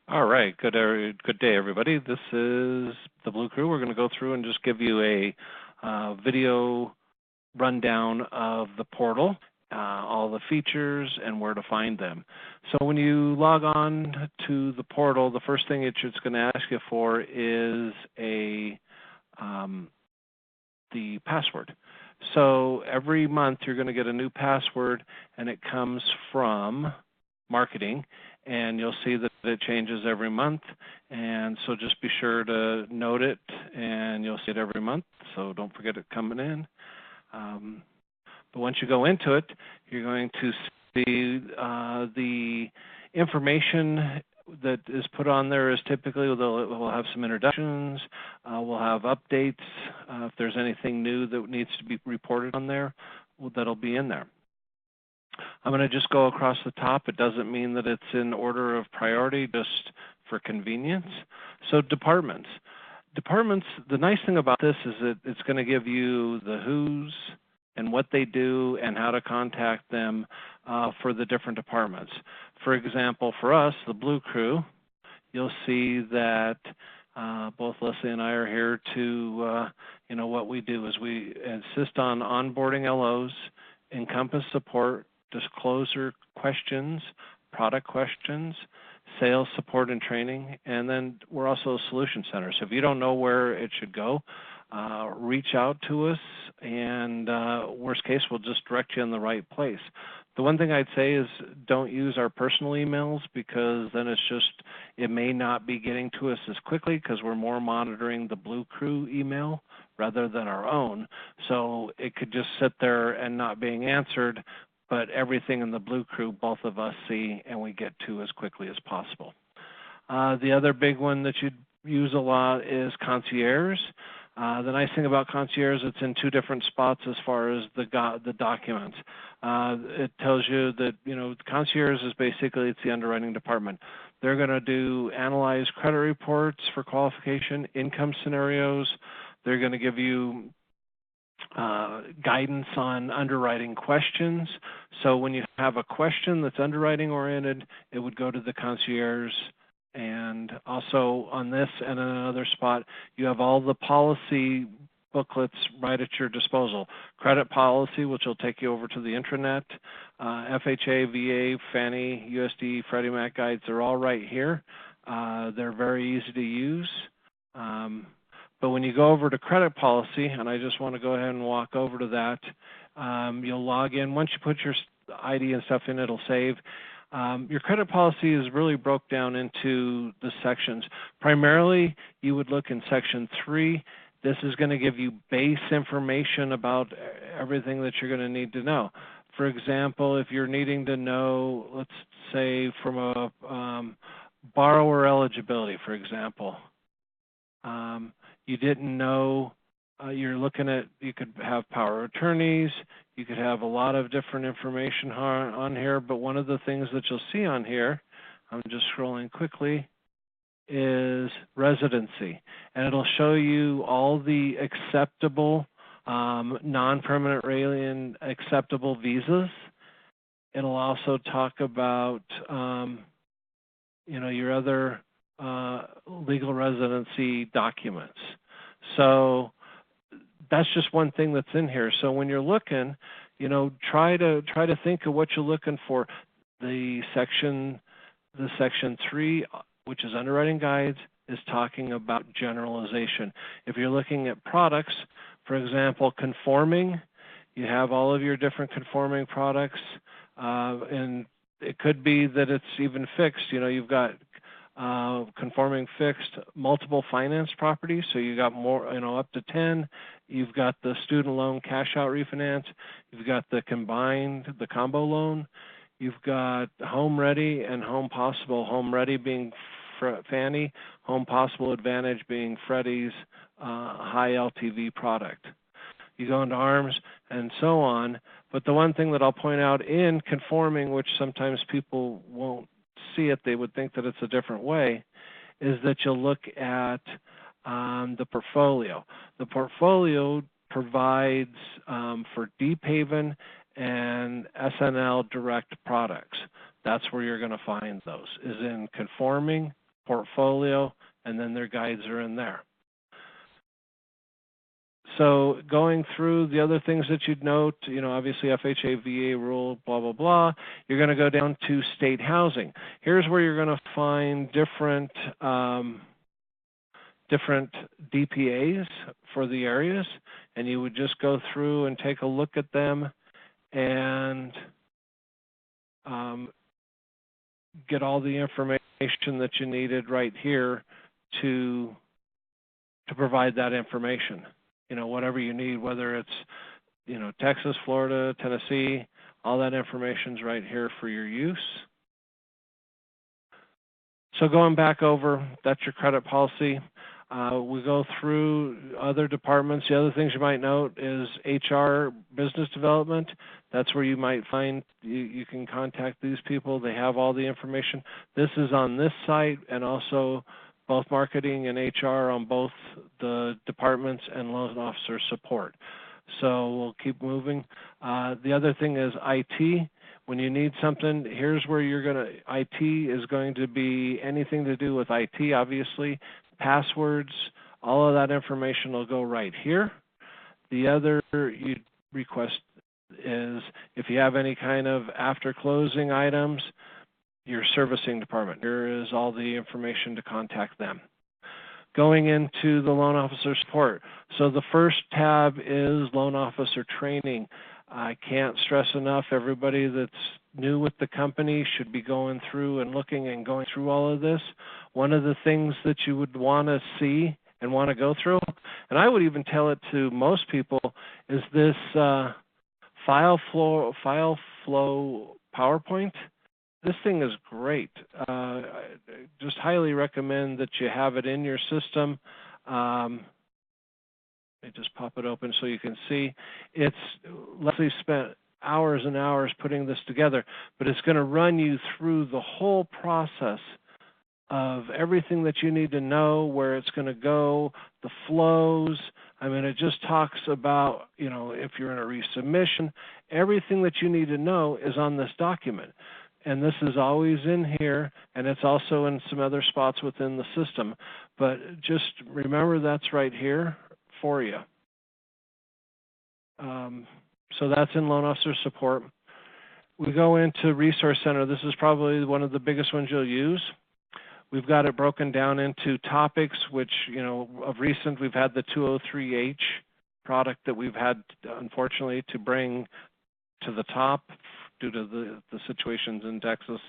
All right. Good day, everybody. This is the Blue Crew. We're going to go through and just give you a video rundown of the portal, all the features, and where to find them. So when you log on to the portal, the first thing it's going to ask you for is the password. So every month you're going to get a new password, and it comes from marketing, and you'll see that it changes every month. And so just be sure to note it, and you'll see it every month, so don't forget it coming in. But once you go into it, you're going to see the information that is put on there is typically we'll have some introductions, we'll have updates. If there's anything new that needs to be reported on there, that'll be in there. I'm going to just go across the top. It doesn't mean that it's in order of priority, just for convenience. So departments. Departments, the nice thing about this is that it's going to give you the who's and what they do and how to contact them for the different departments. For example, for us, the Blue Crew, you'll see that both Leslie and I are here to, what we do is we insist on onboarding LOs, Encompass support, disclosure questions, product questions, sales support and training, and then we're also a solution center. So if you don't know where it should go, reach out to us, and worst case, we'll just direct you in the right place. The one thing I'd say is don't use our personal emails, because then it may not be getting to us as quickly because we're more monitoring the Blue Crew email rather than our own. So it could just sit there and not being answered, but everything in the Blue Crew, both of us see and we get to as quickly as possible. The other big one that you'd use a lot is Concierge. The nice thing about Concierge, it's in two different spots as far as the documents. It tells you that, Concierge is basically, it's the underwriting department. They're going to analyze credit reports for qualification, income scenarios. They're going to give you guidance on underwriting questions. So when you have a question that's underwriting oriented, it would go to the Concierge. And also on this and in another spot, you have all the policy booklets right at your disposal. Credit policy, which will take you over to the intranet, FHA, VA, Fannie, USD, Freddie Mac guides, they're all right here. They're very easy to use. But when you go over to credit policy, and I just want to go ahead and walk over to that, you'll log in. Once you put your ID and stuff in, it'll save. Your credit policy is really broke down into the sections. Primarily, you would look in section 3. This is going to give you base information about everything that you're going to need to know. For example, if you're needing to know, let's say from a borrower eligibility, for example, you didn't know, you're looking at, you could have power of attorneys, you could have a lot of different information on here, but one of the things that you'll see on here, I'm just scrolling quickly, is residency. And it'll show you all the acceptable, non-permanent alien acceptable visas. It'll also talk about, your other legal residency documents. So that's just one thing that's in here. So when you're looking, try to think of what you're looking for. The section 3, which is underwriting guides, is talking about generalization. If you're looking at products, for example, conforming, you have all of your different conforming products, and it could be that it's even fixed. You've got conforming fixed, multiple finance properties, so you got more, up to 10. You've got the student loan cash out refinance. You've got the combo loan. You've got Home Ready and Home Possible. Home Ready being Fannie, Home Possible Advantage being Freddie's high LTV product. You go into ARMS and so on. But the one thing that I'll point out in conforming, which sometimes people won't see it, they would think that it's a different way, is that you'll look at the portfolio. The portfolio provides for Deep Haven and SNL direct products. That's where you're going to find those, is in conforming portfolio, and then their guides are in there. So going through the other things that you'd note, obviously FHA, VA rule, blah, blah, blah. You're going to go down to state housing. Here's where you're going to find different DPAs for the areas, and you would just go through and take a look at them and get all the information that you needed right here to provide that information. Whatever you need, whether it's, Texas, Florida, Tennessee, all that information's right here for your use. So going back over, that's your credit policy. We go through other departments. The other things you might note is HR, business development. That's where you might find you can contact these people. They have all the information. This is on this site, and also both marketing and HR on both the departments and loan officer support. So we'll keep moving. The other thing is IT. When you need something, here's where IT is going to be anything to do with IT, obviously. Passwords, all of that information will go right here. The other request is if you have any kind of after closing items, your servicing department. Here is all the information to contact them. Going into the loan officer support. So the first tab is loan officer training. I can't stress enough, everybody that's new with the company should be going through and looking and going through all of this. One of the things that you would want to see and want to go through, and I would even tell it to most people, is this file flow PowerPoint. This thing is great. I just highly recommend that you have it in your system. Let me just pop it open so you can see. Leslie spent hours and hours putting this together, but it's going to run you through the whole process of everything that you need to know, where it's going to go, the flows. I mean, it just talks about, if you're in a resubmission, everything that you need to know is on this document. And this is always in here, and it's also in some other spots within the system. But just remember that's right here for you. So that's in Loan Officer Support. We go into Resource Center. This is probably one of the biggest ones you'll use. We've got it broken down into topics, which, of recent, we've had the 203H product that we've had, unfortunately, to bring to the top due to the situations in Texas,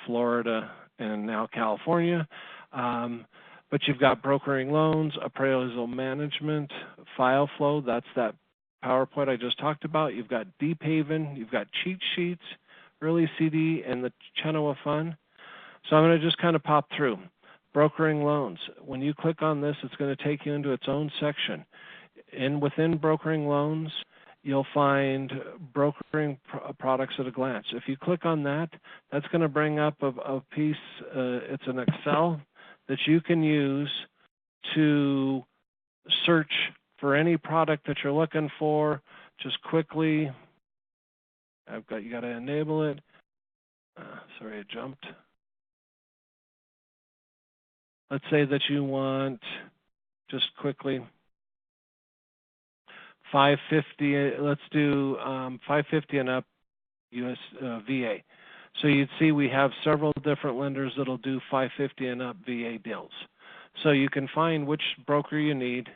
Florida, and now California. But you've got brokering loans, appraisal management, file flow. That's that PowerPoint I just talked about. You've got Deep Haven. You've got cheat sheets, early CD, and the Genoa Fund. So I'm going to just kind of pop through. Brokering loans. When you click on this, it's going to take you into its own section. Within brokering loans, you'll find brokering products at a glance. If you click on that, that's going to bring up a piece. It's an Excel that you can use to search for any product that you're looking for. Just quickly, you got to enable it. Sorry, I jumped. Let's say that you want, just quickly, 550. Let's do 550 and up US VA. So you'd see we have several different lenders that'll do 550 and up VA deals. So you can find which broker you need.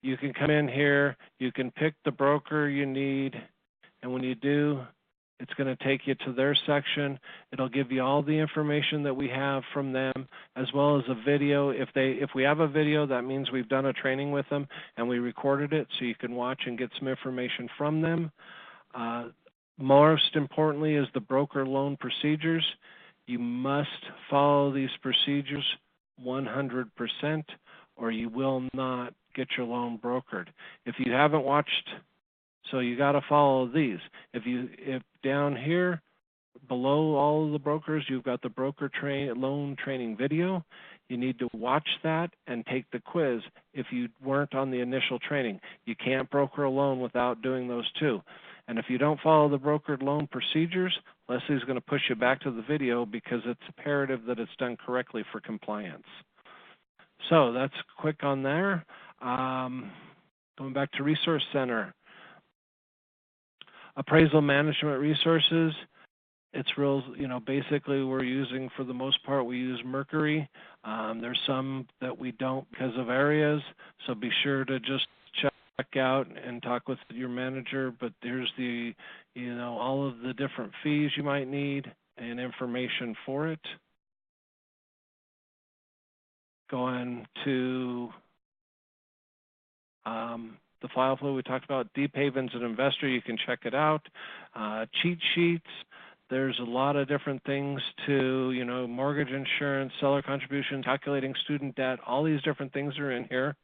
You can come in here, you can pick the broker you need, and when you do, it's going to take you to their section. It'll give you all the information that we have from them, as well as a video. If we have a video, that means we've done a training with them and we recorded it, so you can watch and get some information from them. Most importantly is the broker loan procedures. You must follow these procedures 100%, or you will not get your loan brokered. If you haven't watched, so you got to follow these. If down here below all of the brokers, you've got the broker loan training video. You need to watch that and take the quiz if you weren't on the initial training. You can't broker a loan without doing those two. And if you don't follow the brokered loan procedures, Leslie's going to push you back to the video because it's imperative that it's done correctly for compliance. So that's quick on there. Going back to Resource Center. Appraisal management resources. It's real, basically we're using, for the most part, we use Mercury. There's some that we don't because of areas, so be sure to just check out and talk with your manager. But here's the, all of the different fees you might need and information for it. Going to the file flow we talked about, Deep Haven's an investor, you can check it out. Cheat sheets. There's a lot of different things to, mortgage insurance, seller contributions, calculating student debt, all these different things are in here,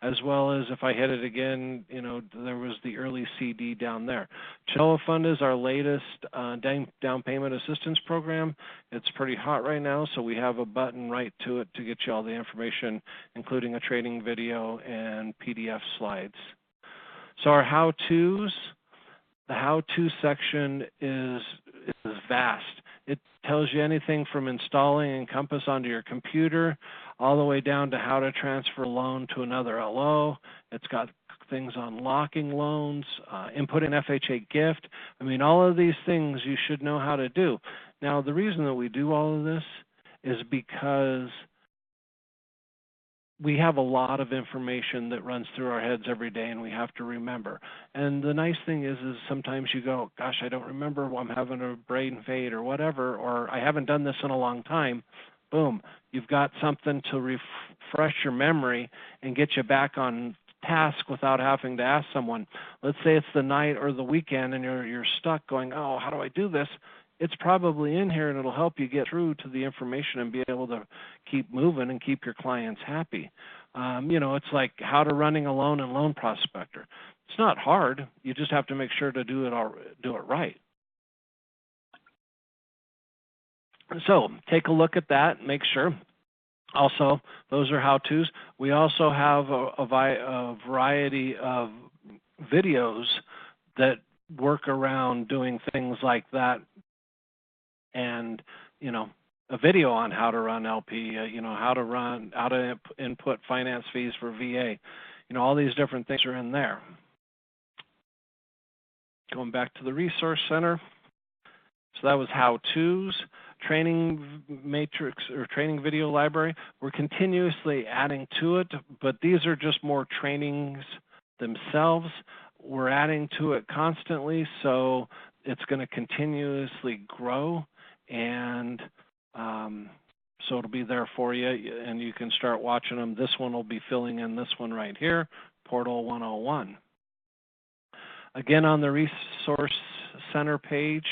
as well as if I hit it again, there was the early CD down there. Chenoa Fund is our latest down payment assistance program. It's pretty hot right now, so we have a button right to it to get you all the information, including a training video and PDF slides. So our how-tos, the how-to section is vast. It tells you anything from installing Encompass onto your computer all the way down to how to transfer a loan to another LO. It's got things on locking loans, input an FHA gift. I mean, all of these things you should know how to do. Now, the reason that we do all of this is because we have a lot of information that runs through our heads every day, and we have to remember. And the nice thing is sometimes you go, gosh, I don't remember, I'm having a brain fade or whatever, or I haven't done this in a long time. Boom, you've got something to refresh your memory and get you back on task without having to ask someone. Let's say it's the night or the weekend and you're stuck going, oh, how do I do this? It's probably in here, and it'll help you get through to the information and be able to keep moving and keep your clients happy. It's like how to running a loan and Loan Prospector. It's not hard. You just have to make sure to do it right. So take a look at that. Make sure. Also, those are how-tos. We also have a variety of videos that work around doing things like that. And, a video on how to run LP, how to input finance fees for VA. All these different things are in there. Going back to the Resource Center. So that was how-tos. Training matrix or training video library. We're continuously adding to it, but these are just more trainings themselves. We're adding to it constantly, so it's going to continuously grow. And so it'll be there for you, and you can start watching them. This one will be filling in this one right here, Portal 101. Again, on the Resource Center page,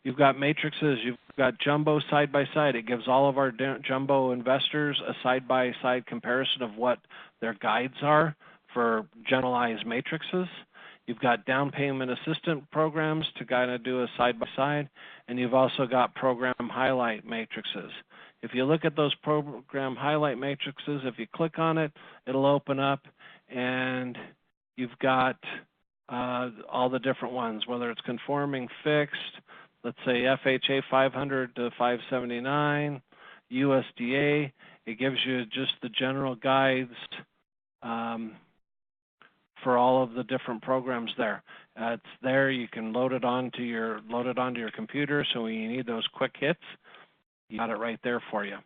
you've got matrices, you've got jumbo side-by-side. It gives all of our jumbo investors a side-by-side comparison of what their guides are for generalized matrices. You've got down payment assistant programs to kind of do a side-by-side, and you've also got program highlight matrices. If you look at those program highlight matrices, if you click on it, it'll open up, and you've got all the different ones, whether it's conforming fixed, let's say FHA 500 to 579, USDA. It gives you just the general guides for all of the different programs there. It's there. You can load it onto your computer. So when you need those quick hits, you got it right there for you.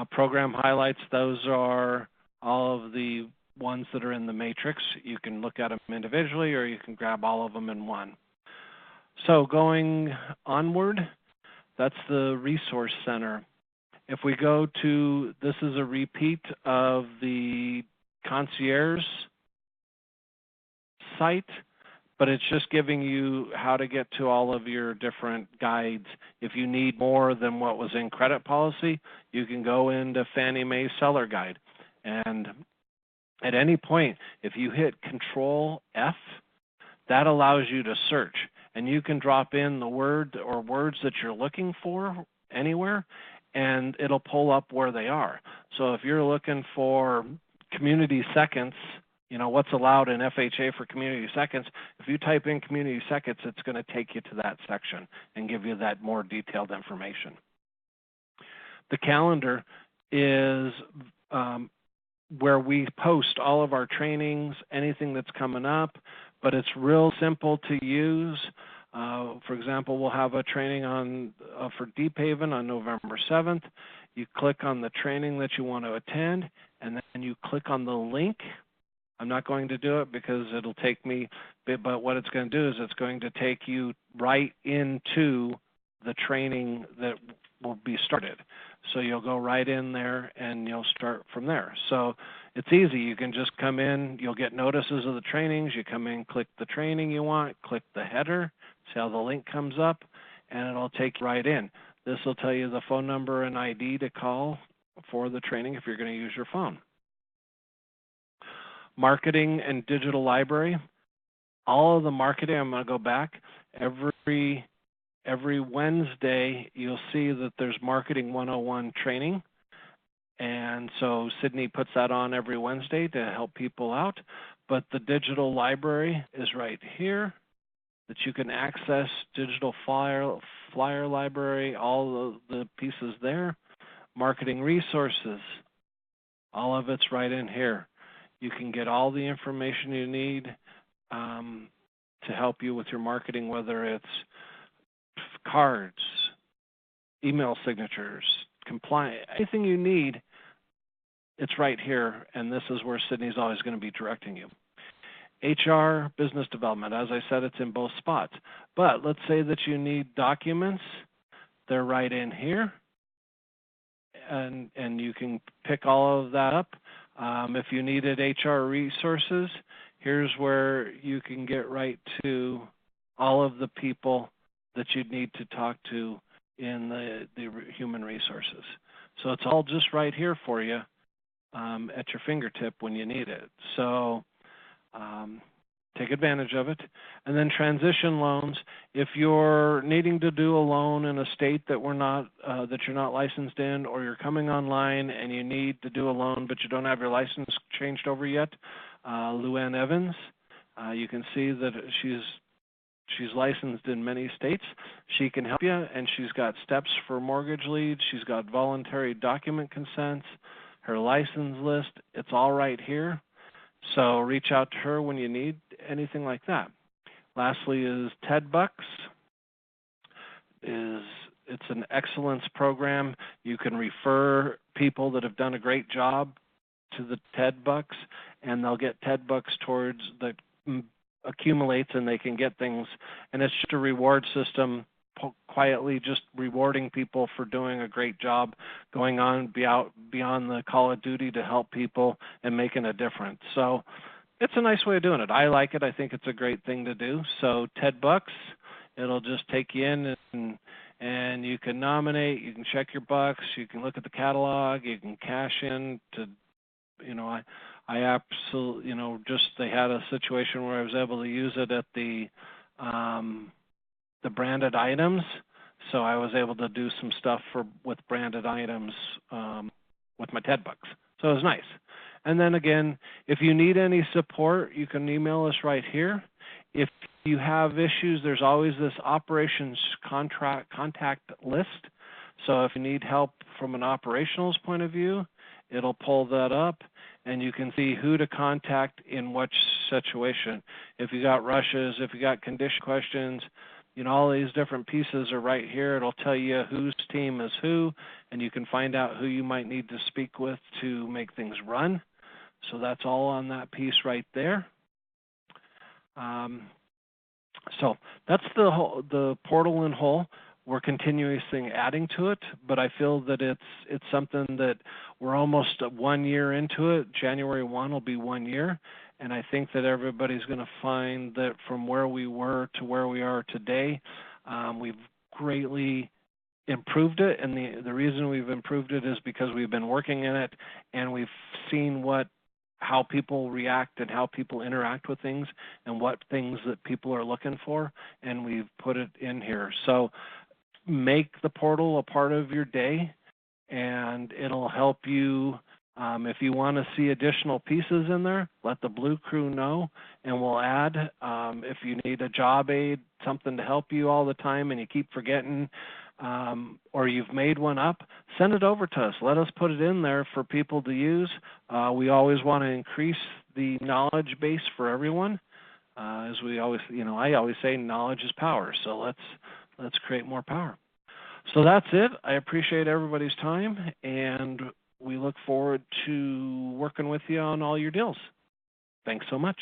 Program highlights. Those are all of the ones that are in the matrix. You can look at them individually, or you can grab all of them in one. So going onward, that's the Resource Center. If we go to, this is a repeat of the concierge site, but it's just giving you how to get to all of your different guides. If you need more than what was in credit policy, you can go into Fannie Mae Seller Guide. And at any point, if you hit Control F, that allows you to search. And you can drop in the word or words that you're looking for anywhere, and it'll pull up where they are. So if you're looking for community seconds, what's allowed in FHA for community seconds. If you type in community seconds, it's going to take you to that section and give you that more detailed information. The calendar is where we post all of our trainings, anything that's coming up, but it's real simple to use. For example, we'll have a training for Deep Haven on November 7th. You click on the training that you want to attend, and then you click on the link. I'm not going to do it because it'll take me, but what it's going to do is it's going to take you right into the training that will be started. So you'll go right in there and you'll start from there. So it's easy. You can just come in, you'll get notices of the trainings. You come in, click the training you want, click the header, see how the link comes up, and it'll take you right in. This will tell you the phone number and ID to call for the training if you're going to use your phone. Marketing and digital library. All of the marketing, I'm going to go back. Every Wednesday, you'll see that there's Marketing 101 training. And so Sydney puts that on every Wednesday to help people out. But the digital library is right here that you can access. Digital flyer library, all the pieces there. Marketing resources, all of it's right in here. You can get all the information you need to help you with your marketing, whether it's cards, email signatures, compliance, anything you need, it's right here, and this is where Sydney's always going to be directing you. HR, business development, as I said, it's in both spots. But let's say that you need documents, they're right in here, and you can pick all of that up. If you needed HR resources, here's where you can get right to all of the people that you'd need to talk to in the human resources. So it's all just right here for you at your fingertip when you need it. So take advantage of it. And then transition loans. If you're needing to do a loan in a state that that you're not licensed in, or you're coming online and you need to do a loan but you don't have your license changed over yet, Luann Evans, you can see that she's licensed in many states. She can help you, and she's got steps for mortgage leads. She's got voluntary document consents, her license list. It's all right here. So reach out to her when you need anything like that. Lastly is TED Bucks. It's an excellence program. You can refer people that have done a great job to the TED Bucks, and they'll get TED Bucks towards the accumulates, and they can get things. And it's just a reward system, quietly just rewarding people for doing a great job, going on beyond the call of duty to help people and making a difference. So it's a nice way of doing it. I like it. I think it's a great thing to do. So TED Bucks, it'll just take you in and you can nominate, you can check your bucks, you can look at the catalog, you can cash in to, I absolutely, they had a situation where I was able to use it at the branded items. So I was able to do some stuff with branded items with my TED Bucks. So it was nice. And then again, if you need any support, you can email us right here. If you have issues, there's always this operations contact list. So if you need help from an operationals point of view, it'll pull that up, and you can see who to contact in which situation. If you got rushes, if you got condition questions, all these different pieces are right here. It'll tell you whose team is who, and you can find out who you might need to speak with to make things run. So that's all on that piece right there. So that's the portal in whole. We're continuously adding to it, but I feel that it's something that we're almost 1 year into it. January 1 will be 1 year, and I think that everybody's going to find that from where we were to where we are today, we've greatly improved it, and the reason we've improved it is because we've been working in it, and we've seen how people react and how people interact with things and what things that people are looking for, and we've put it in here. So make the portal a part of your day, and it'll help you If you want to see additional pieces in there, let the Blue Crew know, and we'll add. If you need a job aid, something to help you all the time, and you keep forgetting, or you've made one up, send it over to us. Let us put it in there for people to use. We always want to increase the knowledge base for everyone. As we always, I always say, knowledge is power. So let's create more power. So that's it. I appreciate everybody's time, and we look forward to working with you on all your deals. Thanks so much.